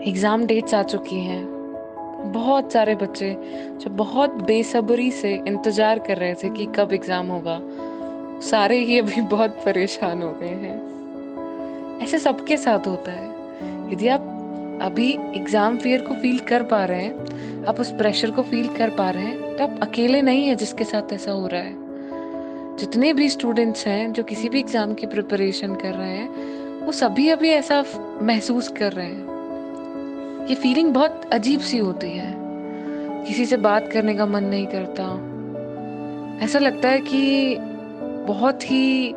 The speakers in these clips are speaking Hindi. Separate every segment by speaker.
Speaker 1: एग्ज़ाम डेट्स आ चुकी हैं। बहुत सारे बच्चे जो बहुत बेसब्री से इंतज़ार कर रहे थे कि कब एग्ज़ाम होगा, सारे ही अभी बहुत परेशान हो गए हैं। ऐसे सबके साथ होता है। यदि आप अभी एग्ज़ाम फ़ियर को फ़ील कर पा रहे हैं, आप उस प्रेशर को फ़ील कर पा रहे हैं, तो आप अकेले नहीं हैं जिसके साथ ऐसा हो रहा है। जितने भी स्टूडेंट्स हैं जो किसी भी एग्ज़ाम की प्रिपरेशन कर रहे हैं, वो सभी अभी ऐसा महसूस कर रहे हैं। ये फीलिंग बहुत अजीब सी होती है। किसी से बात करने का मन नहीं करता। ऐसा लगता है कि बहुत ही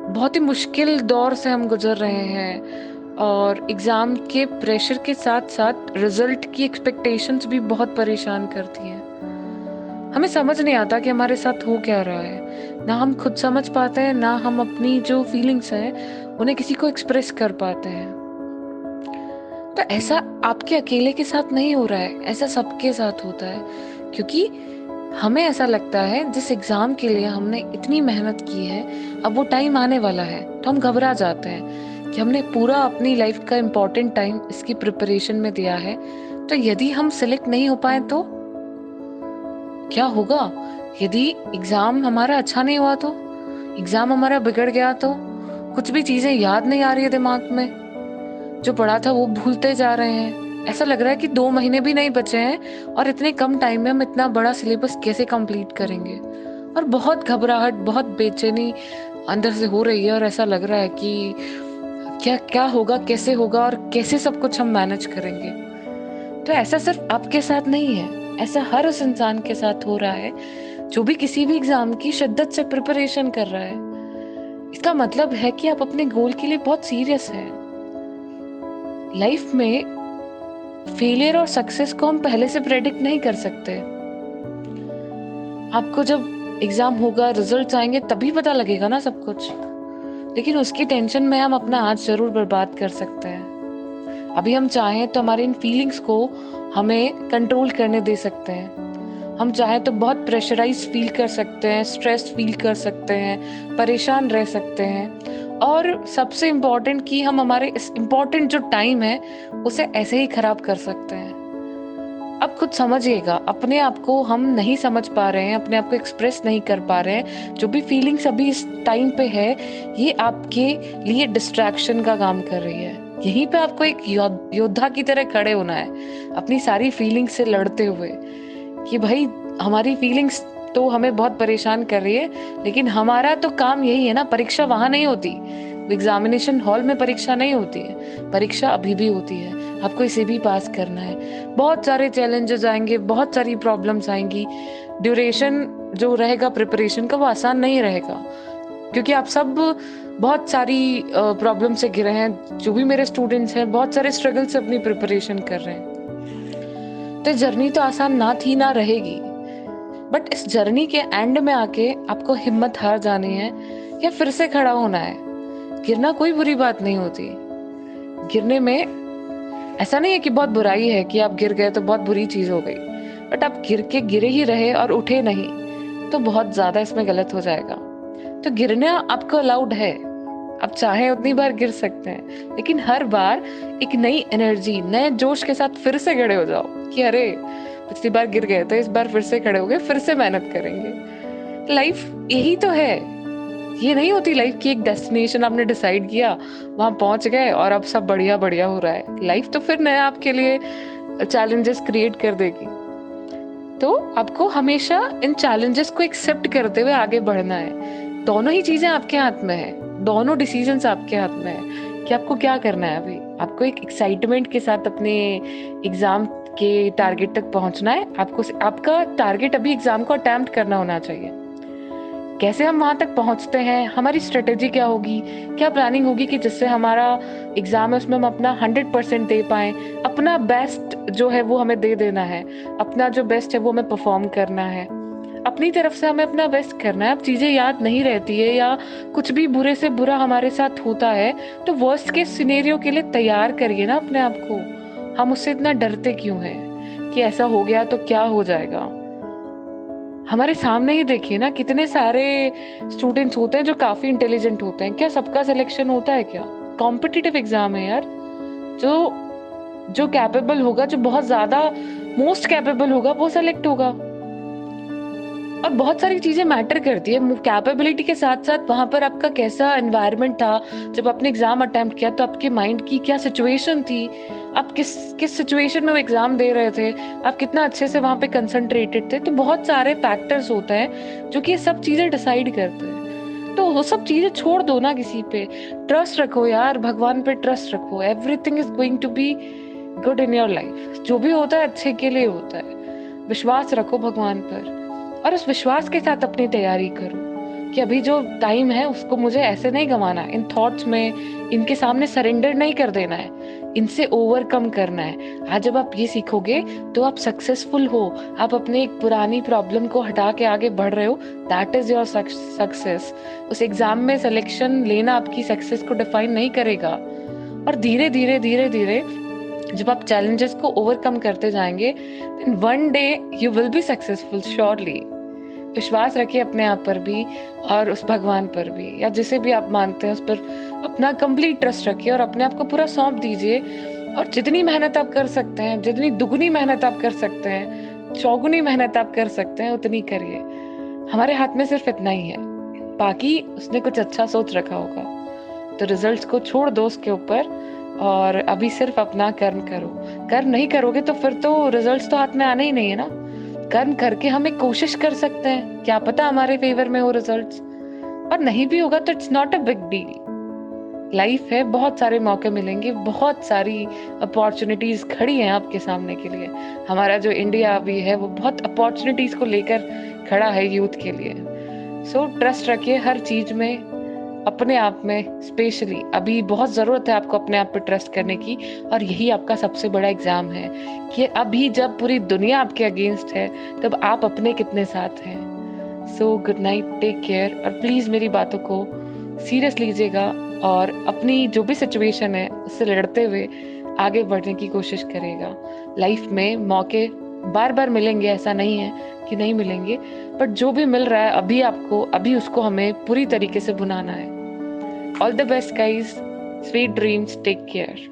Speaker 1: बहुत ही मुश्किल दौर से हम गुज़र रहे हैं और एग्ज़ाम के प्रेशर के साथ-साथ रिज़ल्ट की एक्सपेक्टेशंस भी बहुत परेशान करती हैं। हमें समझ नहीं आता कि हमारे साथ हो क्या रहा है। ना हम खुद समझ पाते हैं, ना हम अपनी जो फीलिंग्स हैं, उन्हें किसी को एक्सप्रेस कर पाते हैं। तो ऐसा आपके अकेले के साथ नहीं हो रहा है, ऐसा सबके साथ होता है। क्योंकि हमें ऐसा लगता है जिस एग्ज़ाम के लिए हमने इतनी मेहनत की है, अब वो टाइम आने वाला है, तो हम घबरा जाते हैं कि हमने पूरा अपनी लाइफ़ का इम्पोर्टेंट टाइम इसकी प्रिपरेशन में दिया है, तो यदि हम सेलेक्ट नहीं हो पाएँ तो? क्या होगा? यदि एग्ज़ाम हमारा अच्छा नहीं हुआ तो? एग्ज़ाम हमारा बिगड़ गया तो? कुछ भी चीज़ें याद नहीं आ रही है दिमाग में? जो पढ़ा था वो भूलते जा रहे हैं। ऐसा लग रहा है कि 2 महीने भी नहीं बचे हैं और इतने कम टाइम में हम इतना बड़ा सिलेबस कैसे कंप्लीट करेंगे? और बहुत घबराहट, बहुत बेचैनी अंदर से हो रही है और ऐसा लग रहा है कि क्या क्या होगा, कैसे होगा और कैसे सब कुछ हम मैनेज करेंगे? तो ऐसा सिर्फ़ आपके साथ नहीं है, ऐसा हर उस इंसान के साथ हो रहा है, जो भी किसी भी एग्ज़ाम की शिद्दत से प्रिपरेशन कर रहा है। इसका मतलब है कि आप अपने गोल के लिए बहुत सीरियस हैं। लाइफ में फेलियर और सक्सेस को हम पहले से प्रेडिक्ट नहीं कर सकते। आपको जब एग्जाम होगा, रिजल्ट्स आएंगे तभी पता लगेगा ना सब कुछ। लेकिन उसकी टेंशन में हम अपना आज जरूर बर्बाद कर सकते हैं। अभी हम चाहें तो हमारे इन फीलिंग्स को हमें कंट्रोल करने दे सकते हैं। हम चाहें तो बहुत प्रेशराइज फील कर सकते हैं, स्ट्रेस फील कर सकते हैं, परेशान रह सकते हैं और सबसे इम्पोर्टेंट कि हम हमारे इस इम्पोर्टेंट जो टाइम है उसे ऐसे ही खराब कर सकते हैं। अब खुद समझिएगा, अपने आप को हम नहीं समझ पा रहे हैं, अपने आप को एक्सप्रेस नहीं कर पा रहे हैं। जो भी फीलिंग्स अभी इस टाइम पे है, ये आपके लिए डिस्ट्रैक्शन का काम कर रही है। यहीं पे आपको एक योद्धा की तरह खड़े होना है, अपनी सारी फीलिंग्स से लड़ते हुए कि भाई हमारी फीलिंग्स तो हमें बहुत परेशान कर रही है, लेकिन हमारा तो काम यही है ना। परीक्षा वहां नहीं होती, एग्जामिनेशन हॉल में परीक्षा नहीं होती है, परीक्षा अभी भी होती है। आपको इसे भी पास करना है। बहुत सारे चैलेंजेस आएंगे, बहुत सारी प्रॉब्लम्स आएंगी। ड्यूरेशन जो रहेगा प्रिपरेशन का वो आसान नहीं रहेगा, क्योंकि आप सब बहुत सारी प्रॉब्लम से घिरे हैं। जो भी मेरे स्टूडेंट्स हैं, बहुत सारे स्ट्रगल से अपनी प्रिपरेशन कर रहे हैं। तो जर्नी तो आसान ना थी, ना रहेगी। बट इस जर्नी के एंड में आके आपको हिम्मत हार जानी है या फिर से खड़ा होना है। गिरना कोई बुरी बात नहीं होती। गिरने में ऐसा नहीं है कि बहुत बुराई है कि आप गिर गए तो बहुत बुरी चीज हो गई। बट आप गिर के गिरे ही रहे और उठे नहीं, तो बहुत ज्यादा इसमें गलत हो जाएगा। तो गिरना आपको अलाउड है, आप चाहे उतनी बार गिर सकते हैं, लेकिन हर बार एक नई एनर्जी, नए जोश के साथ फिर से खड़े हो जाओ कि अरे पिछली बार गिर गए तो इस बार फिर से खड़े हो गए, फिर से मेहनत करेंगे। लाइफ यही तो है। ये नहीं होती लाइफ की एक डेस्टिनेशन आपने डिसाइड किया, वहां पहुंच गए और अब सब बढ़िया बढ़िया हो रहा है। लाइफ तो फिर नया आपके लिए चैलेंजेस क्रिएट कर देगी। तो आपको हमेशा इन चैलेंजेस को एक्सेप्ट करते हुए आगे बढ़ना है। दोनों ही चीजें आपके हाथ में है, दोनों डिसीजंस आपके हाथ में है कि आपको क्या करना है। अभी आपको एक एक्साइटमेंट के साथ अपने एग्जाम के टारगेट तक पहुंचना है। आपको आपका टारगेट अभी एग्जाम को अटेम्प्ट करना होना चाहिए। कैसे हम वहां तक पहुंचते हैं, हमारी स्ट्रेटेजी क्या होगी, क्या प्लानिंग होगी कि जिससे हमारा एग्जाम है उसमें हम अपना 100% दे पाए। अपना बेस्ट जो है वो हमें दे देना है, अपना जो बेस्ट है वो हमें परफॉर्म करना है। अपनी तरफ से हमें अपना बेस्ट करना है। अब चीजें याद नहीं रहती है या कुछ भी बुरे से बुरा हमारे साथ होता है, तो वर्स्ट के सिनेरियो के लिए तैयार करिए ना अपने आप को। हम उससे इतना डरते क्यों हैं कि ऐसा हो गया तो क्या हो जाएगा। हमारे सामने ही देखिए ना, कितने सारे स्टूडेंट्स होते हैं जो काफी इंटेलिजेंट होते हैं। क्या सबका सिलेक्शन होता है क्या? कॉम्पिटिटिव एग्जाम है यार। जो जो कैपेबल होगा, जो बहुत ज्यादा मोस्ट कैपेबल होगा, वो सेलेक्ट होगा। और बहुत सारी चीजें मैटर करती है कैपेबिलिटी के साथ साथ। वहां पर आपका कैसा एनवायरनमेंट था जब आपने एग्जाम अटेम्प्ट किया, तो आपके माइंड की क्या सिचुएशन थी, आप किस सिचुएशन में वो एग्जाम दे रहे थे, आप कितना अच्छे से वहां पे कंसंट्रेटेड थे। तो बहुत सारे फैक्टर्स होते हैं जो कि ये सब चीजें डिसाइड करते हैं। तो वो सब चीजें छोड़ दो ना, किसी पे ट्रस्ट रखो यार, भगवान पे ट्रस्ट रखो। Everything is going to be good in your life. जो भी होता है अच्छे के लिए होता है। विश्वास रखो भगवान पर, और उस विश्वास के साथ अपनी तैयारी करो कि अभी जो टाइम है उसको मुझे ऐसे नहीं गंवाना है, इन थॉट्स में, इनके सामने सरेंडर नहीं कर देना है, इनसे ओवरकम करना है। आज जब आप ये सीखोगे तो आप सक्सेसफुल हो, आप अपने एक पुरानी प्रॉब्लम को हटा के आगे बढ़ रहे हो। That is your success. उस एग्जाम में सिलेक्शन लेना आपकी सक्सेस को डिफाइन नहीं करेगा। और धीरे धीरे धीरे धीरे जब आप चैलेंजेस को ओवरकम करते जाएंगे, then one day you will be successful surely. विश्वास रखिए अपने आप पर भी और उस भगवान पर भी, या जिसे भी आप मानते हैं उस पर अपना कंप्लीट ट्रस्ट रखिए और अपने आप को पूरा सौंप दीजिए। और जितनी मेहनत आप कर सकते हैं, जितनी दुगनी मेहनत आप कर सकते हैं, चौगुनी मेहनत आप कर सकते हैं, उतनी करिए। हमारे हाथ में सिर्फ इतना ही है, बाकी उसने कुछ अच्छा सोच रखा होगा। तो रिजल्ट्स को छोड़ दो उसके ऊपर, और अभी सिर्फ अपना कर्म करो। कर्म नहीं करोगे तो फिर तो रिजल्ट्स तो हाथ में आने ही नहीं है ना। कर्म करके हम एक कोशिश कर सकते हैं, क्या पता हमारे फेवर में हो रिजल्ट्स, और नहीं भी होगा तो it's not a big deal. Life है, बहुत सारे मौके मिलेंगे, बहुत सारी अपॉर्चुनिटीज खड़ी हैं आपके सामने के लिए। हमारा जो इंडिया अभी है वो बहुत अपॉर्चुनिटीज को लेकर खड़ा है यूथ के लिए। सो ट्रस्ट रखिए हर चीज में, अपने आप में स्पेशली। अभी बहुत जरूरत है आपको अपने आप पे ट्रस्ट करने की, और यही आपका सबसे बड़ा एग्जाम है कि अभी जब पूरी दुनिया आपके अगेंस्ट है, तब आप अपने कितने साथ हैं। So good night, take care, और प्लीज मेरी बातों को सीरियस लीजिएगा और अपनी जो भी सिचुएशन है उससे लड़ते हुए आगे बढ़ने की कोशिश करेगा। लाइफ में मौके बार बार मिलेंगे, ऐसा नहीं है कि नहीं मिलेंगे, बट जो भी मिल रहा है अभी आपको, अभी उसको हमें पूरी तरीके से भुनाना है। All the best guys, sweet dreams, take care.